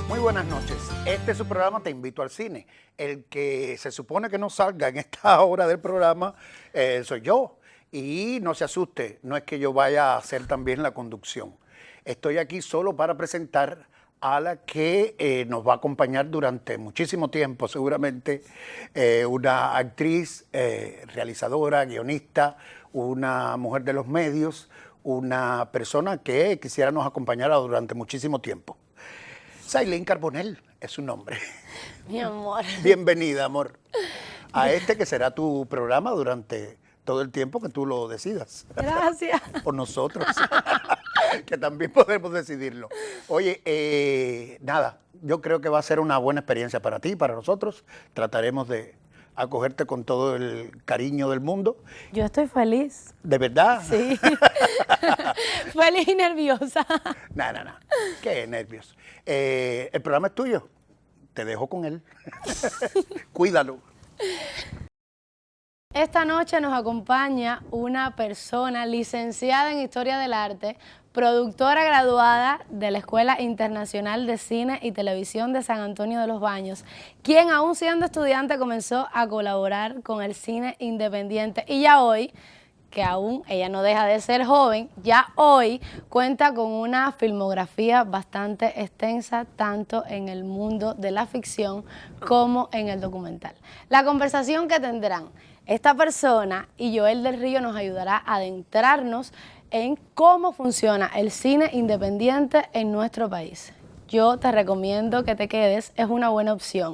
Muy buenas noches. Este es su programa Te Invito al Cine. El que se supone que no salga en esta hora del programa soy yo. Y no se asuste, no es que yo vaya a hacer también la conducción. Estoy aquí solo para presentar a la que nos va a acompañar durante muchísimo tiempo, seguramente, una actriz, realizadora, guionista, una mujer de los medios, una persona que quisiera nos acompañara durante muchísimo tiempo. Sailén Carbonell es su nombre. Mi amor. Bienvenida, amor, a este que será tu programa durante todo el tiempo que tú lo decidas. Gracias. O nosotros, que también podemos decidirlo. Oye, nada, yo creo que va a ser una buena experiencia para ti, para nosotros. Trataremos de acogerte con todo el cariño del mundo. Yo estoy feliz. ¿De verdad? Sí. Feliz y nerviosa. No. Qué nervios. El programa es tuyo. Te dejo con él. Cuídalo. Esta noche nos acompaña una persona licenciada en Historia del Arte, productora graduada de la Escuela Internacional de Cine y Televisión de San Antonio de los Baños, quien aún siendo estudiante comenzó a colaborar con el cine independiente y ya hoy, que aún ella no deja de ser joven, ya hoy cuenta con una filmografía bastante extensa tanto en el mundo de la ficción como en el documental. La conversación que tendrán esta persona y Joel del Río nos ayudará a adentrarnos en cómo funciona el cine independiente en nuestro país. Yo te recomiendo que te quedes, es una buena opción.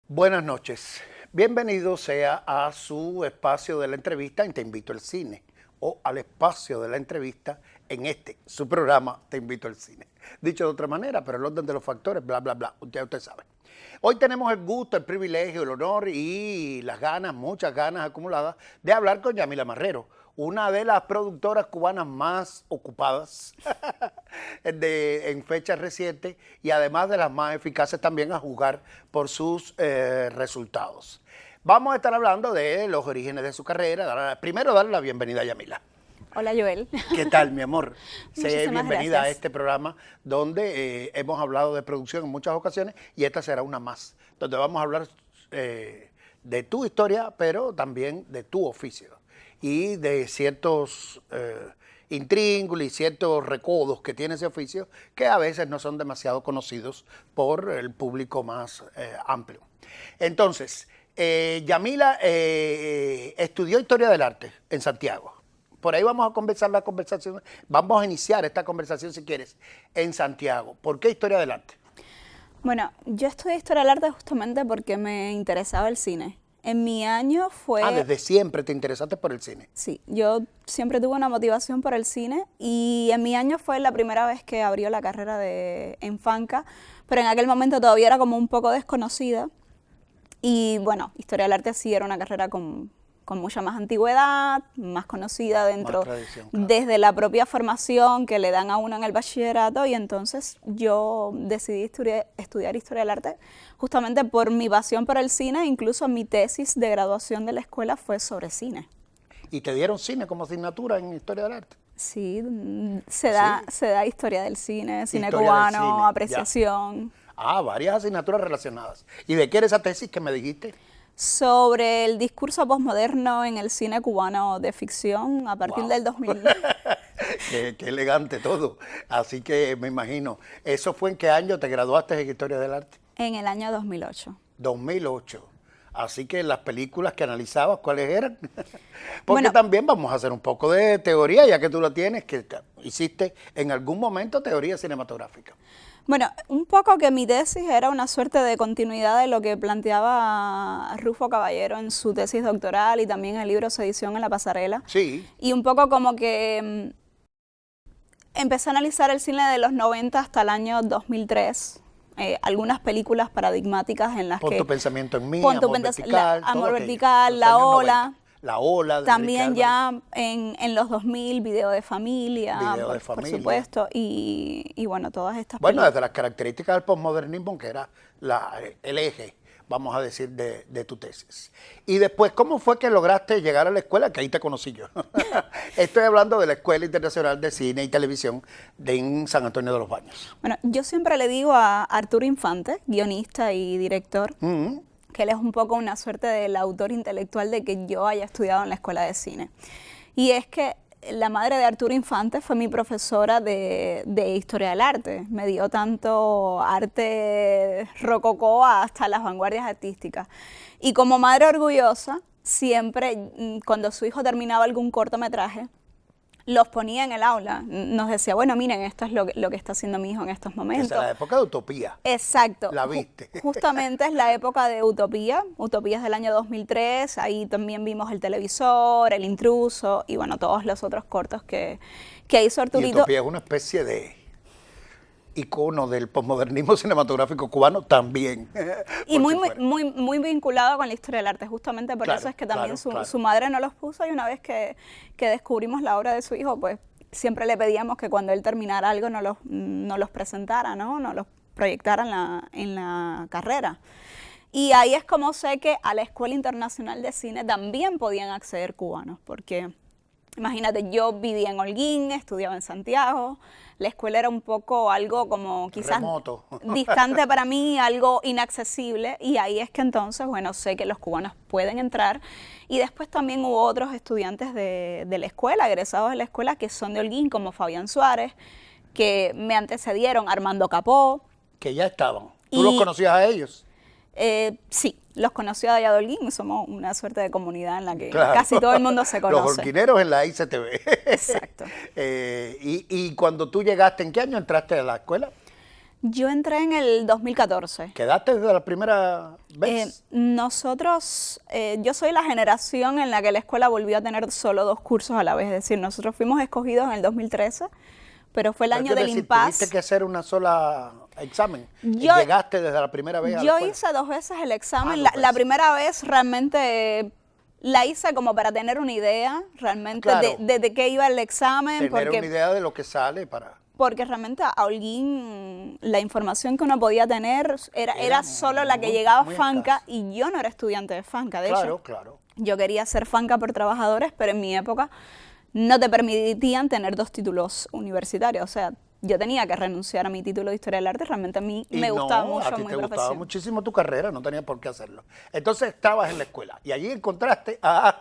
Buenas noches. Bienvenido sea a su espacio de la entrevista en Te Invito al Cine, o al espacio de la entrevista en su programa Te Invito al Cine. Dicho de otra manera, pero el orden de los factores, bla, bla, bla, usted sabe. Hoy tenemos el gusto, el privilegio, el honor y las ganas, muchas ganas acumuladas, de hablar con Yamila Marrero, una de las productoras cubanas más ocupadas en fechas recientes y además de las más eficaces también a juzgar por sus resultados. Vamos a estar hablando de los orígenes de su carrera. Primero, darle la bienvenida a Yamila. Hola, Joel. ¿Qué tal, mi amor? Sé bienvenida gracias. a este programa donde hemos hablado de producción en muchas ocasiones y esta será una más, donde vamos a hablar de tu historia, pero también de tu oficio y de ciertos intríngulis y ciertos recodos que tiene ese oficio que a veces no son demasiado conocidos por el público más amplio. Entonces, Yamila estudió Historia del Arte en Santiago. Por ahí vamos a conversar la conversación, vamos a iniciar esta conversación si quieres, en Santiago. ¿Por qué Historia del Arte? Bueno, yo estudié Historia del Arte justamente porque me interesaba el cine. En mi año fue... Desde siempre te interesaste por el cine. Sí, yo siempre tuve una motivación por el cine y en mi año fue la primera vez que abrió la carrera en Fanca, pero en aquel momento todavía era como un poco desconocida. Y bueno, Historia del Arte sí era una carrera con mucha más antigüedad, más conocida dentro, Más tradición, claro. Desde la propia formación que le dan a uno en el bachillerato, y entonces yo decidí estudiar Historia del Arte justamente por mi pasión por el cine. Incluso mi tesis de graduación de la escuela fue sobre cine. ¿Y te dieron cine como asignatura en Historia del Arte? Sí, Sí. se da historia del cine, cine Historia del cubano, cine, ya. apreciación. Varias asignaturas relacionadas. ¿Y de qué era esa tesis que me dijiste? Sobre el discurso posmoderno en el cine cubano de ficción a partir Wow. del 2000. Qué elegante todo. Así que me imagino. ¿Eso fue en qué año te graduaste en Historia del Arte? En el año 2008. 2008. Así que las películas que analizabas, ¿cuáles eran? Porque Bueno. también vamos a hacer un poco de teoría, ya que tú lo tienes, que hiciste en algún momento teoría cinematográfica. Bueno, un poco que mi tesis era una suerte de continuidad de lo que planteaba Rufo Caballero en su tesis doctoral y también el libro Sedición en la pasarela. Sí. Y un poco como que empecé a analizar el cine de los 90 hasta el año 2003. Algunas películas paradigmáticas en las Pon que... tu pensamiento en mí, Pon tu Amor pens- Vertical. la- Amor todo aquello, Vertical, los La años Ola. 90. La Ola. De También Enrique ya en los 2000, Video de Familia, Video de por Familia. supuesto, y bueno, todas estas Bueno, películas. desde las características del posmodernismo, que era el eje, vamos a decir, de tu tesis. Y después, ¿cómo fue que lograste llegar a la escuela? Que ahí te conocí yo. Estoy hablando de la Escuela Internacional de Cine y Televisión en San Antonio de los Baños. Bueno, yo siempre le digo a Arturo Infante, guionista y director, que él es un poco una suerte del autor intelectual de que yo haya estudiado en la escuela de cine. Y es que la madre de Arturo Infante fue mi profesora de Historia del Arte. Me dio tanto arte rococó hasta las vanguardias artísticas. Y como madre orgullosa, siempre cuando su hijo terminaba algún cortometraje, los ponía en el aula. Nos decía, bueno, miren, esto es lo que está haciendo mi hijo en estos momentos. Esa es la época de Utopía. Exacto. La viste. Justamente es la época de Utopía. Utopía es del año 2003. Ahí también vimos El Televisor, El Intruso y bueno, todos los otros cortos que hizo Y Arturito. Utopía es una especie de icono del posmodernismo cinematográfico cubano también. Y Por muy, si fuera. muy vinculado con la historia del arte. Justamente por Claro, eso es que también claro. su madre no los puso y una vez que descubrimos la obra de su hijo, pues siempre le pedíamos que cuando él terminara algo no los presentara, ¿no? No los proyectara en la carrera. Y ahí es como sé que a la Escuela Internacional de Cine también podían acceder cubanos, porque imagínate, yo vivía en Holguín, estudiaba en Santiago, la escuela era un poco algo como quizás Remoto. distante para mí, algo inaccesible, y ahí es que entonces, bueno, sé que los cubanos pueden entrar. Y después también hubo otros estudiantes de la escuela, egresados de la escuela, que son de Holguín, como Fabián Suárez, que me antecedieron, Armando Capó. Que ya estaban. ¿Tú Y- los conocías a ellos? Sí, los conocí a Holguín, somos una suerte de comunidad en la que Claro. casi todo el mundo se Los conoce. holguineros en la ICTV. Exacto. Y cuando tú llegaste, ¿en qué año entraste a la escuela? Yo entré en el 2014. ¿Quedaste desde la primera vez? Yo soy la generación en la que la escuela volvió a tener solo 2 cursos a la vez, es decir, nosotros fuimos escogidos en el 2013, pero fue el año del impasse. ¿Tuviste que hacer una sola examen? Yo- ¿Llegaste desde la primera vez a la Yo escuela? hice 2 veces el examen. Ah, 2 La veces. primera vez realmente la hice como para tener una idea realmente Claro. de qué iba el examen, Tener una porque, idea de lo que sale para... porque realmente a Holguín la información que uno podía tener era solo la que muy- llegaba a muy Fanca escasa. y yo no era estudiante de Fanca, de Claro, hecho. claro. Yo quería ser Fanca por trabajadores, pero en mi época no te permitían tener 2 títulos universitarios. O sea, yo tenía que renunciar a mi título de Historia del Arte. Realmente a mí Y me gustaba mucho, a ti muy te gustaba profesión. muchísimo tu carrera, no tenías por qué hacerlo. Entonces estabas en la escuela y allí encontraste a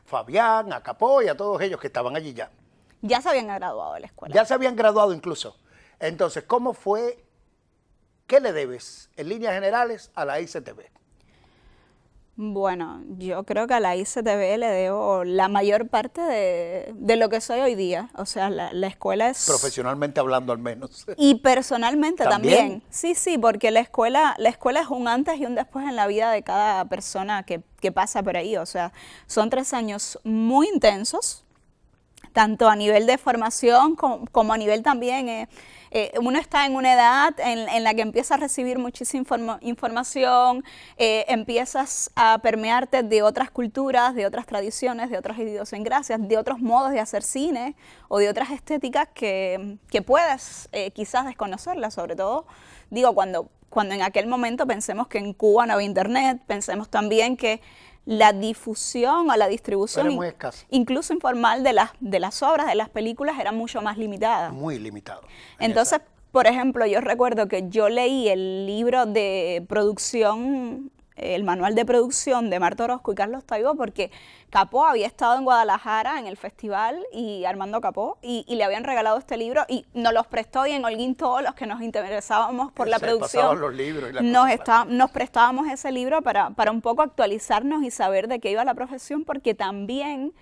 Fabián, a Capó y a todos ellos que estaban allí ya. Ya se habían graduado de la escuela. Ya se habían graduado incluso. Entonces, ¿cómo fue? ¿Qué le debes en líneas generales a la ICTV? Bueno, yo creo que a la ICTV le debo la mayor parte de lo que soy hoy día. O sea, la escuela es... Profesionalmente hablando al menos. Y personalmente ¿También? también. Sí, sí, porque la escuela es un antes y un después en la vida de cada persona que pasa por ahí. O sea, son 3 años muy intensos, tanto a nivel de formación como a nivel también... uno está en una edad en la que empieza a recibir muchísima información, empiezas a permearte de otras culturas, de otras tradiciones, de otras idiosincrasias, de otros modos de hacer cine o de otras estéticas que puedes quizás desconocerlas, sobre todo, digo, cuando en aquel momento pensemos que en Cuba no había internet, pensemos también que la difusión o la distribución, Era muy escasa. incluso informal de las obras, de las películas, era mucho más limitada. Muy limitado. Entonces, por ejemplo, yo recuerdo que yo leí el libro de producción, el manual de producción de Marta Orozco y Carlos Taibo, porque Capó había estado en Guadalajara en el festival, y Armando Capó, y le habían regalado este libro, y nos los prestó, y en Holguín todos los que nos interesábamos por la producción, los libros y la nos prestábamos ese libro para un poco actualizarnos y saber de qué iba la profesión, porque también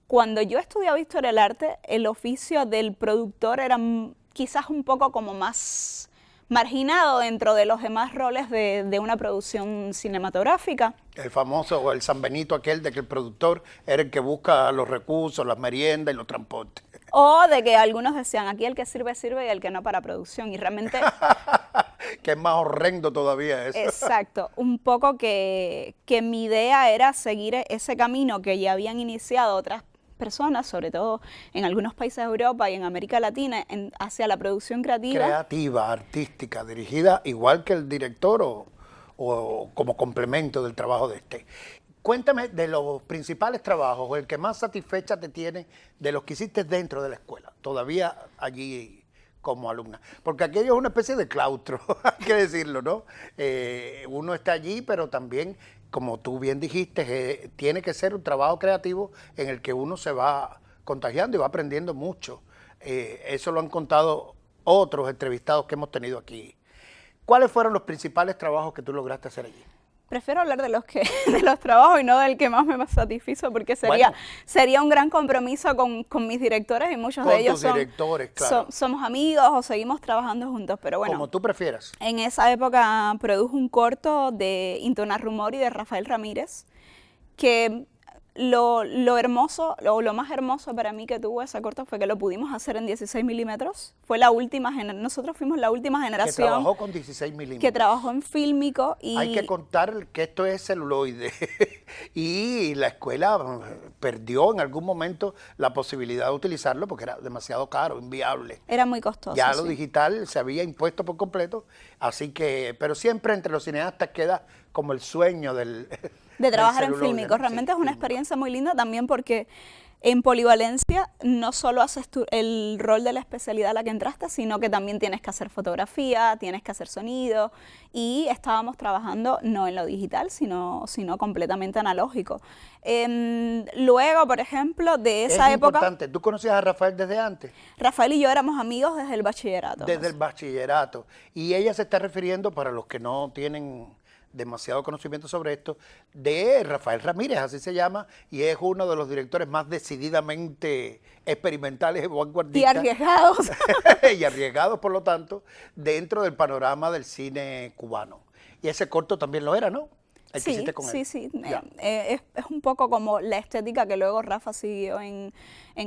cuando yo estudiaba Historia del Arte, el oficio del productor era quizás un poco como más marginado dentro de los demás roles de una producción cinematográfica. El famoso, o el San Benito aquel de que el productor era el que busca los recursos, las meriendas y los transportes. O de que algunos decían, aquí el que sirve, sirve, y el que no para producción. Y realmente... que es más horrendo todavía eso. Exacto. Un poco que mi idea era seguir ese camino que ya habían iniciado otras personas, sobre todo en algunos países de Europa y en América Latina, hacia la producción creativa. Creativa, artística, dirigida igual que el director o como complemento del trabajo de este. Cuéntame de los principales trabajos, o el que más satisfecha te tiene de los que hiciste dentro de la escuela, todavía allí como alumna. Porque aquello es una especie de claustro, hay que decirlo, ¿no? Uno está allí, pero también, como tú bien dijiste, tiene que ser un trabajo creativo en el que uno se va contagiando y va aprendiendo mucho. Eso lo han contado otros entrevistados que hemos tenido aquí. ¿Cuáles fueron los principales trabajos que tú lograste hacer allí? Prefiero hablar de los trabajos y no del que más me satisfizo, porque sería un gran compromiso con mis directores, y muchos de ellos somos amigos o seguimos trabajando juntos, pero bueno. Como tú prefieras. En esa época produjo un corto de Intona Rumori de Rafael Ramírez, que lo hermoso, lo más hermoso para mí que tuvo ese corto fue que lo pudimos hacer en 16 milímetros. Fue la última nosotros fuimos la última generación que trabajó con 16 milímetros. Que trabajó en fílmico. Y hay que contar que esto es celuloide y la escuela perdió en algún momento la posibilidad de utilizarlo porque era demasiado caro, inviable. Era muy costoso. Ya lo digital se había impuesto por completo, así que, pero siempre entre los cineastas queda como el sueño de trabajar en fílmico. Realmente es una experiencia muy linda también, porque en Polivalencia no solo haces el rol de la especialidad a la que entraste, sino que también tienes que hacer fotografía, tienes que hacer sonido, y estábamos trabajando no en lo digital, sino completamente analógico. Luego, por ejemplo, de esa época... Es importante, ¿tú conocías a Rafael desde antes? Rafael y yo éramos amigos desde el bachillerato. Desde el bachillerato. Y ella se está refiriendo, para los que no tienen demasiado conocimiento sobre esto, de Rafael Ramírez, así se llama, y es uno de los directores más decididamente experimentales y vanguardistas. Y arriesgados. Y arriesgados, por lo tanto, dentro del panorama del cine cubano. Y ese corto también lo era, ¿no? Sí. Es un poco como la estética que luego Rafa siguió en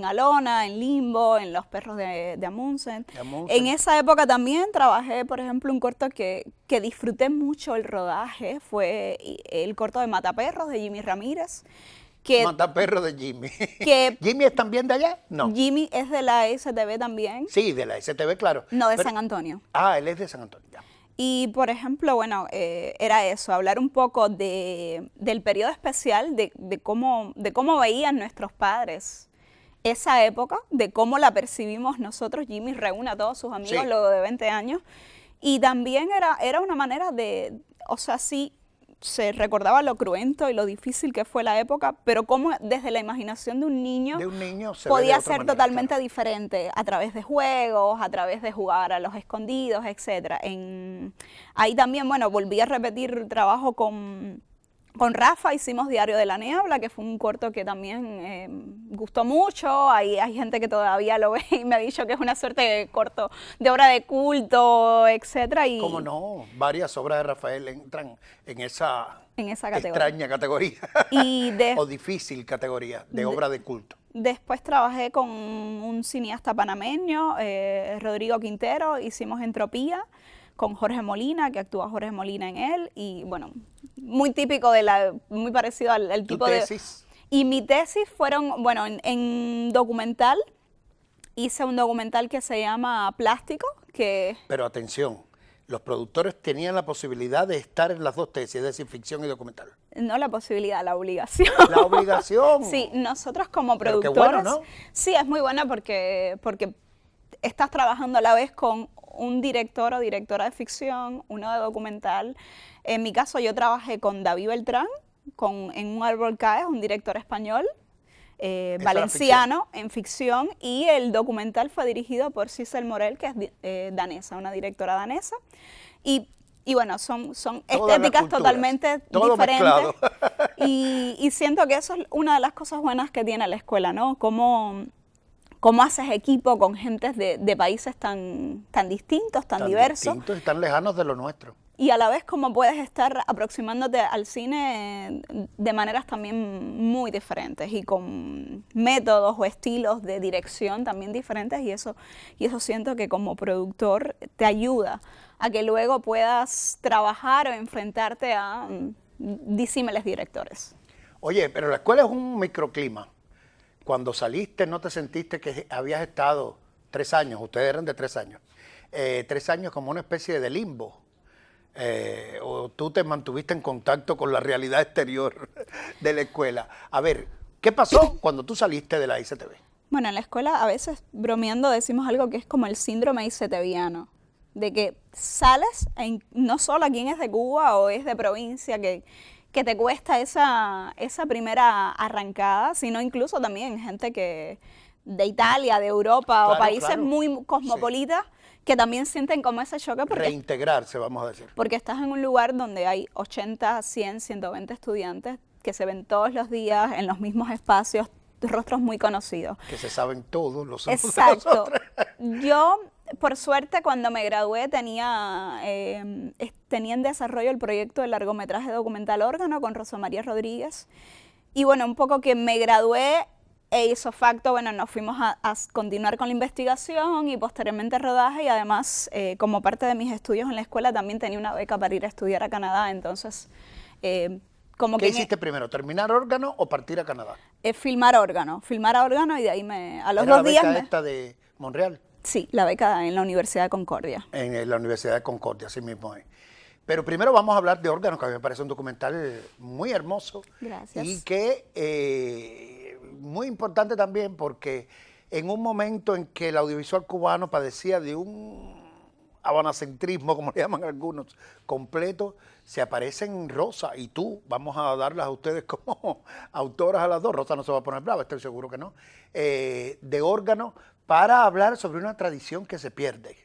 Alona, en Limbo, en Los Perros de Amundsen. En esa época también trabajé, por ejemplo, un corto que disfruté mucho el rodaje, fue el corto de Mataperros de Jimmy Ramírez. Mataperros de Jimmy. ¿Jimmy es también de allá? No. Jimmy es de la STV también. Sí, de la STV, claro. No, de San Antonio. Ah, él es de San Antonio, ya. Y, por ejemplo, bueno, era eso, hablar un poco del periodo especial, de cómo veían nuestros padres esa época, de cómo la percibimos nosotros. Jimmy reúne a todos sus amigos luego de 20 años. Y también era una manera o sea, sí, se recordaba lo cruento y lo difícil que fue la época, pero cómo desde la imaginación de un niño podía ser totalmente diferente, a través de juegos, a través de jugar a los escondidos, etcétera. Ahí también, bueno, volví a repetir trabajo con Rafa, hicimos Diario de la Niebla, que fue un corto que también gustó mucho. Hay gente que todavía lo ve y me ha dicho que es una suerte de corto, de obra de culto, etcétera. ¿Cómo no? Varias obras de Rafael entran en esa categoría. Extraña categoría o difícil categoría de obra de culto. Después trabajé con un cineasta panameño, Rodrigo Quintero, hicimos Entropía, con Jorge Molina, que actúa Jorge Molina en él, y bueno, muy típico muy parecido al tipo de... ¿Tu tesis? Y mi tesis fueron, bueno, en documental, hice un documental que se llama Plástico, que... Pero atención, los productores tenían la posibilidad de estar en las dos tesis, es decir, ficción y documental. No la posibilidad, la obligación. La obligación. Sí, nosotros como Pero qué productores, bueno, ¿no? sí, es muy buena porque estás trabajando a la vez con un director o directora de ficción, uno de documental. En mi caso yo trabajé con David Beltrán, En un árbol cae, un director español, valenciano, en ficción, y el documental fue dirigido por Giselle Morel, que es danesa, una directora danesa. Y bueno, son estéticas totalmente todo diferentes. mezclado. Y siento que eso es una de las cosas buenas que tiene la escuela, ¿no? Cómo haces equipo con gentes de países tan distintos, tan diversos. Distintos y tan lejanos de lo nuestro. Y a la vez cómo puedes estar aproximándote al cine de maneras también muy diferentes y con métodos o estilos de dirección también diferentes, y eso siento que como productor te ayuda a que luego puedas trabajar o enfrentarte a disímiles directores. Oye, pero la escuela es un microclima. Cuando saliste, ¿no te sentiste que habías estado 3 años, ustedes eran de 3 años, 3 años como una especie de limbo? ¿O tú te mantuviste en contacto con la realidad exterior de la escuela? A ver, ¿qué pasó cuando tú saliste de la ICTV? Bueno, en la escuela a veces bromeando decimos algo que es como el síndrome ICTViano, de que sales, no solo a quien es de Cuba o es de provincia, que te cuesta esa primera arrancada, sino incluso también gente que de Italia, de Europa, Claro, o países claro. muy cosmopolitas, sí, que también sienten como ese choque. Reintegrarse, vamos a decir. Porque estás en un lugar donde hay 80, 100, 120 estudiantes que se ven todos los días en los mismos espacios, rostros muy conocidos. Que se saben todos los unos de Exacto. los otros. Yo, por suerte, cuando me gradué tenía en desarrollo el proyecto de largometraje documental Órgano con Rosa María Rodríguez. Y bueno, un poco que me gradué e hizo facto, bueno, nos fuimos a continuar con la investigación y posteriormente rodaje, y además, como parte de mis estudios en la escuela, también tenía una beca para ir a estudiar a Canadá, entonces... ¿Qué hiciste primero? ¿Terminar Órgano o partir a Canadá? Filmar Órgano, y de ahí a los ¿Era 2 días... la beca esta de Montreal? Sí, la beca en la Universidad de Concordia. En la Universidad de Concordia, así mismo es. Pero primero vamos a hablar de Órgano, que a mí me parece un documental muy hermoso. Gracias. Y que muy importante también porque en un momento en que el audiovisual cubano padecía de un habanacentrismo, como le llaman algunos, completo, se aparecen Rosa y tú, vamos a darlas a ustedes como autoras a las dos, Rosa no se va a poner brava, estoy seguro que no, de Órgano, para hablar sobre una tradición que se pierde,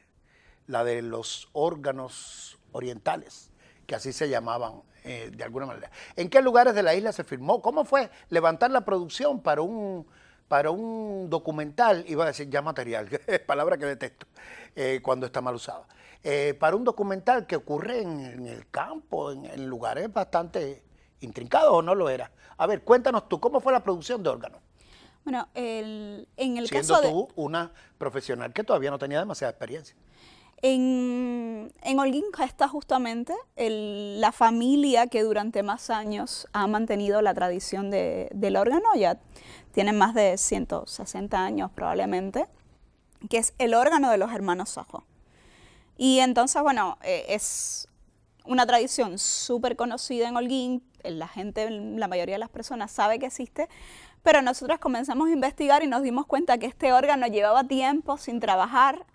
la de los órganos orientales, que así se llamaban de alguna manera. ¿En qué lugares de la isla se filmó? ¿Cómo fue levantar la producción para un documental? Iba a decir ya material, palabra que detesto cuando está mal usada. Para un documental que ocurre en el campo, en lugares bastante intrincados, ¿o no lo era? A ver, cuéntanos tú, ¿cómo fue la producción de Órgano? Bueno, en el Siendo caso de... tú una profesional que todavía no tenía demasiada experiencia. En Holguín está justamente la familia que durante más años ha mantenido la tradición del órgano, ya tienen más de 160 años probablemente, que es el órgano de los hermanos Sojo. Y entonces, bueno, es una tradición súper conocida en Holguín, la gente, la mayoría de las personas sabe que existe, pero nosotros comenzamos a investigar y nos dimos cuenta que este órgano llevaba tiempo sin trabajar,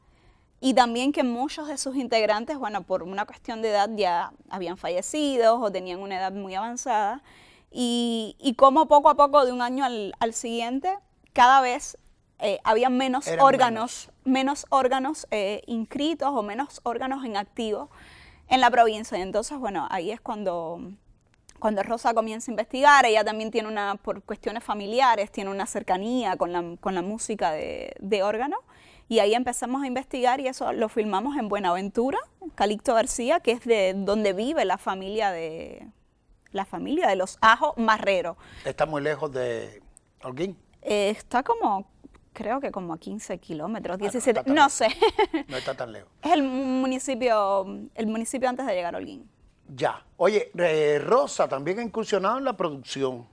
y también que muchos de sus integrantes, bueno, por una cuestión de edad ya habían fallecido o tenían una edad muy avanzada, y como poco a poco, de un año al siguiente, cada vez había menos órganos inscritos o menos órganos en activo en la provincia. Y entonces, bueno, ahí es cuando Rosa comienza a investigar. Ella también tiene por cuestiones familiares, tiene una cercanía con la música de órgano. Y ahí empezamos a investigar y eso lo filmamos en Buenaventura, Calixto García, que es de donde vive la familia de los Ajo Marrero. ¿Está muy lejos de Holguín? Está creo que como a 15 kilómetros, 17, no no sé. No está tan lejos. Es el municipio antes de llegar a Holguín. Ya. Oye, Rosa también ha incursionado en la producción.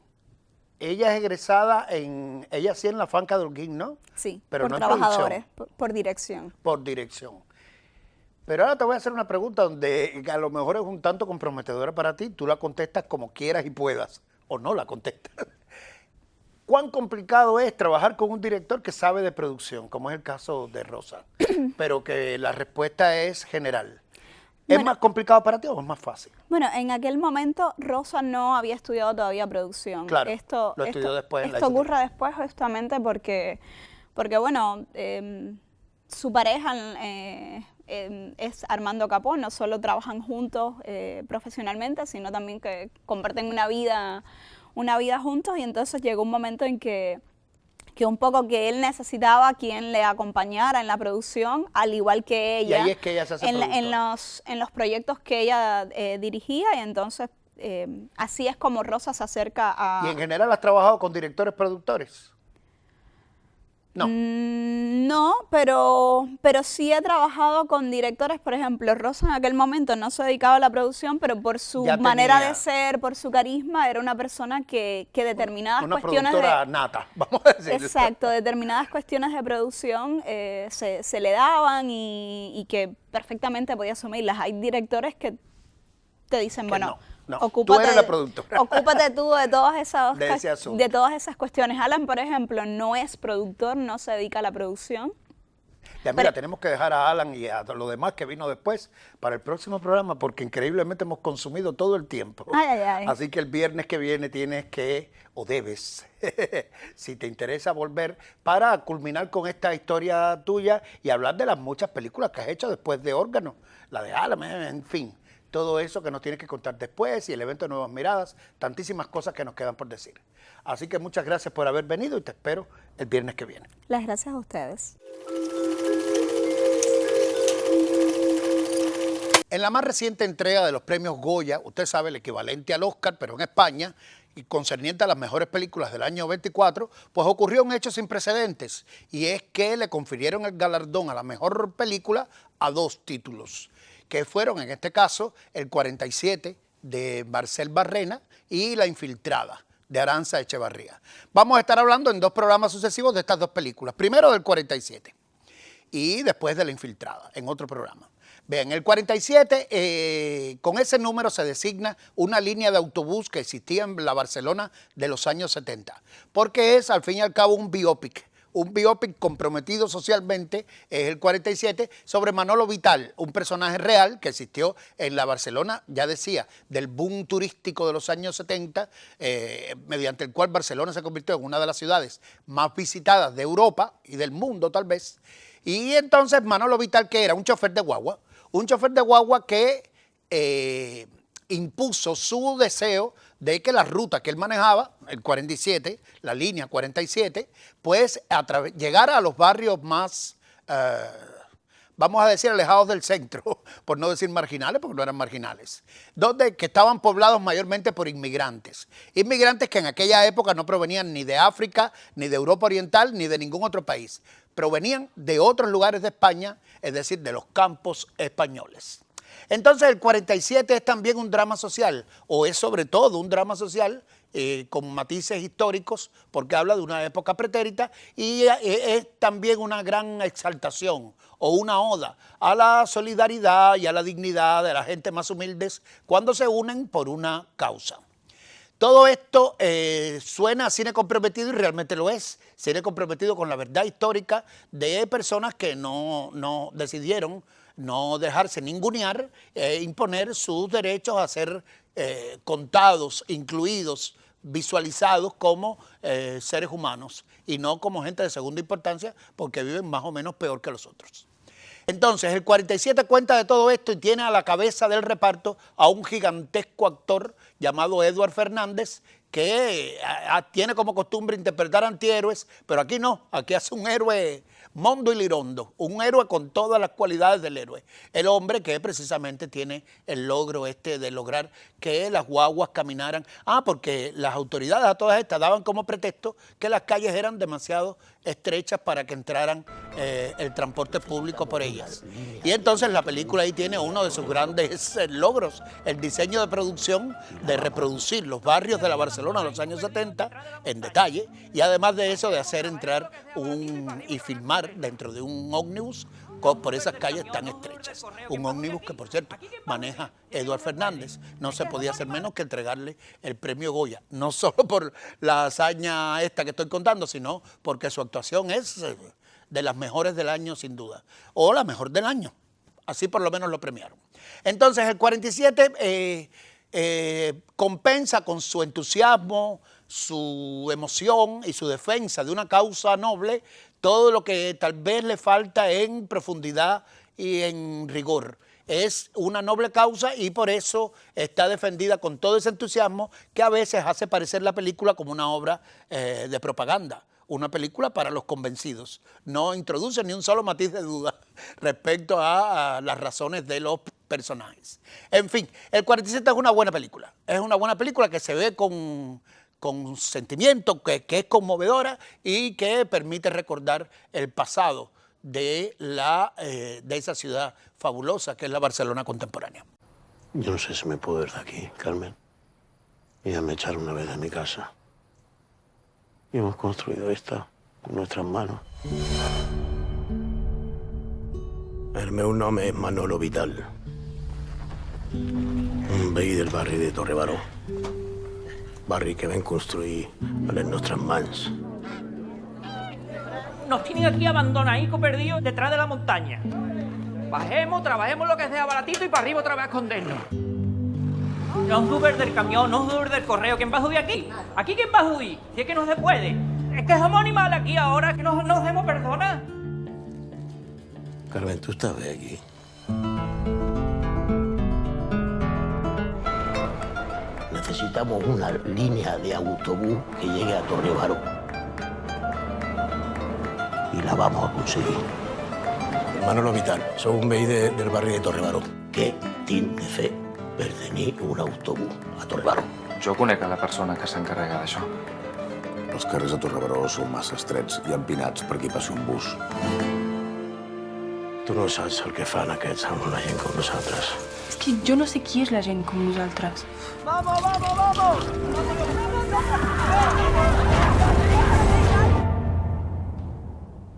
Ella es egresada ella sí en la Fanca de Holguín, ¿no? Sí, pero por no trabajadores, por dirección. Por dirección. Pero ahora te voy a hacer una pregunta donde a lo mejor es un tanto comprometedora para ti. Tú la contestas como quieras y puedas, o no la contestas. ¿Cuán complicado es trabajar con un director que sabe de producción, como es el caso de Rosa? Pero que la respuesta es general. ¿Es Bueno, más complicado para ti o es más fácil? Bueno, en aquel momento Rosa no había estudiado todavía producción. Claro, lo estudió después en la Esto ICT. ocurre después justamente porque bueno, su pareja es Armando Capó, no solo trabajan juntos profesionalmente, sino también que comparten una vida juntos, y entonces llegó un momento en que un poco que él necesitaba quien le acompañara en la producción, al igual que ella. Y ahí es que ella se hace productora. en los proyectos que ella dirigía, y entonces así es como Rosa se acerca a... ¿Y en general has trabajado con directores productores? No. No, pero sí he trabajado con directores. Por ejemplo, Rosa en aquel momento no se dedicaba a la producción, pero por su Ya manera tenía de ser, por su carisma, era una persona que determinadas Una cuestiones productora de... nata, vamos a decir. Exacto, determinadas cuestiones de producción se le daban y que perfectamente podía asumirlas. Hay directores que te dicen, Que bueno, no, ocúpate, tú eres la productora. ocúpate tú de todas esas De ese asunto. de todas esas cuestiones. Alan, por ejemplo, no es productor, no se dedica a la producción. Ya mira, tenemos que dejar a Alan y a lo demás que vino después para el próximo programa, porque increíblemente hemos consumido todo el tiempo. Ay, ay, ay. Así que el viernes que viene tienes que, o debes, si te interesa volver, para culminar con esta historia tuya y hablar de las muchas películas que has hecho después de Órgano, la de Alan, en fin. Todo eso que nos tienes que contar después y el evento de Nuevas Miradas, tantísimas cosas que nos quedan por decir. Así que muchas gracias por haber venido y te espero el viernes que viene. Las gracias a ustedes. En la más reciente entrega de los premios Goya, usted sabe, el equivalente al Oscar, pero en España, y concerniente a las mejores películas del año 24, pues ocurrió un hecho sin precedentes, y es que le confirieron el galardón a la mejor película a dos títulos, que fueron en este caso el 47 de Marcel Barrena y La Infiltrada de Arantxa Echevarría. Vamos a estar hablando en dos programas sucesivos de estas dos películas, primero del 47 y después de La Infiltrada, en otro programa. Vean, el 47, con ese número se designa una línea de autobús que existía en la Barcelona de los años 70, porque es al fin y al cabo un biopic comprometido socialmente, es el 47, sobre Manolo Vital, un personaje real que existió en la Barcelona, ya decía, del boom turístico de los años 70, mediante el cual Barcelona se convirtió en una de las ciudades más visitadas de Europa y del mundo tal vez. Y entonces Manolo Vital, que era un chofer de guagua que impuso su deseo de que la ruta que él manejaba, el 47, la línea 47, pues llegara a los barrios más, vamos a decir, alejados del centro, por no decir marginales, porque no eran marginales, que estaban poblados mayormente por inmigrantes. Inmigrantes que en aquella época no provenían ni de África, ni de Europa Oriental, ni de ningún otro país. Provenían de otros lugares de España, es decir, de los campos españoles. Entonces el 47 es también un drama social, o es sobre todo un drama social con matices históricos, porque habla de una época pretérita, y es también una gran exaltación o una oda a la solidaridad y a la dignidad de la gente más humildes cuando se unen por una causa. Todo esto suena a cine comprometido y realmente lo es. Cine comprometido con la verdad histórica de personas que no decidieron no dejarse ningunear, imponer sus derechos a ser contados, incluidos, visualizados como seres humanos y no como gente de segunda importancia porque viven más o menos peor que los otros. Entonces, el 47 cuenta de todo esto y tiene a la cabeza del reparto a un gigantesco actor llamado Eduard Fernández, que tiene como costumbre interpretar antihéroes, pero aquí no, aquí hace un héroe mondo y lirondo, un héroe con todas las cualidades del héroe. El hombre que precisamente tiene el logro de lograr que las guaguas caminaran. Porque las autoridades a todas estas daban como pretexto que las calles eran demasiado estrechas para que entraran el transporte público por ellas. Y entonces la película ahí tiene uno de sus grandes logros, el diseño de producción de reproducir los barrios de la Barcelona de los años 70 en detalle, y además de eso de hacer entrar y filmar dentro de un ómnibus por esas calles tan estrechas. Un ómnibus que, por cierto, maneja Eduard Fernández. No se podía hacer menos que entregarle el premio Goya, no solo por la hazaña esta que estoy contando, sino porque su actuación es de las mejores del año, sin duda, o la mejor del año. Así por lo menos lo premiaron. Entonces el 47 compensa con su entusiasmo, su emoción y su defensa de una causa noble todo lo que tal vez le falta en profundidad y en rigor. Es una noble causa y por eso está defendida con todo ese entusiasmo que a veces hace parecer la película como una obra de propaganda. Una película para los convencidos. No introduce ni un solo matiz de duda respecto a las razones de los personajes. En fin, el 47 es una buena película. Es una buena película que se ve con sentimiento, que es conmovedora y que permite recordar el pasado de esa ciudad fabulosa que es la Barcelona contemporánea. Yo no sé si me puedo ir de aquí, Carmen. Y ya me echaron una vez de mi casa. Y hemos construido esta con nuestras manos. El meu nom és Manolo Vital. Un veí del barri de Torre Baró. Barri que vam construir a les nostres mans. Nos tienen aquí abandonaditos, perdidos, detrás de la montaña. Bajemos, trabajemos lo que sea baratito y para arriba otra vez a escondernos. No os Uber del camión, no os Uber del correo. ¿Quién va a subir aquí? ¿Aquí quién va a subir? Si es que no se puede. Es que somos animales aquí ahora, que no hacemos personas. Carmen, tú estás bien aquí. Necesitamos una línea de autobús que llegue a Torre Baró. I la vamos a conseguir. Manolo Vital, sou un veí del barri de Torre Baró. Què tinc de fer per tenir un autobús a Torre Baró? Jo conec a la persona que s'encarrega d'això. Els carrers de Torre Baró són massa estrets i empinats per aquí passi un bus. Tu no saps el que fan aquests amb la gent com nosaltres. És que jo no sé qui és la gent com nosaltres. ¡Vamos, vamos, vamos!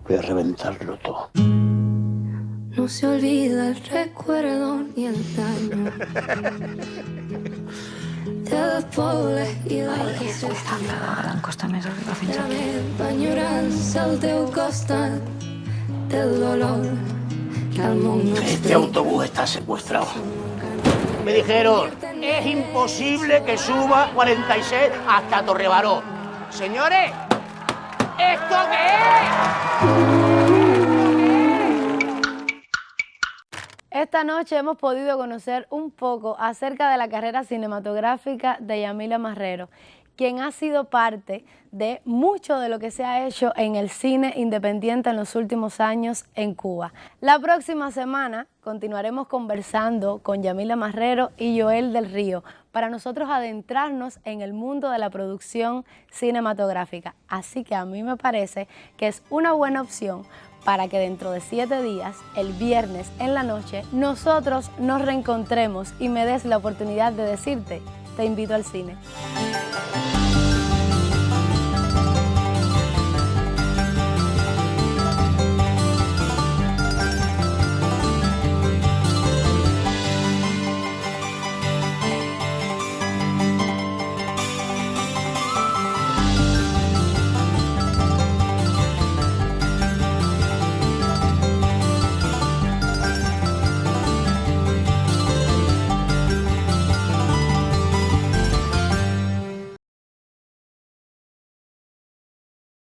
Voy a reventarlo todo. No se olvida el recuerdo ni el daño de los pobles i de la que s'estima. Em costa més arribar fins aquí. L'enyorança al teu costat del dolor que al món no Este autobús está secuestrado. Me dijeron, es imposible que suba 46 hasta Torre Baró. Señores, ¿esto qué es? Esta noche hemos podido conocer un poco acerca de la carrera cinematográfica de Yamila Marrero, quien ha sido parte de mucho de lo que se ha hecho en el cine independiente en los últimos años en Cuba. La próxima semana continuaremos conversando con Yamila Marrero y Joel del Río para nosotros adentrarnos en el mundo de la producción cinematográfica. Así que a mí me parece que es una buena opción para que dentro de 7 días, el viernes en la noche, nosotros nos reencontremos y me des la oportunidad de decirte, te invito al cine.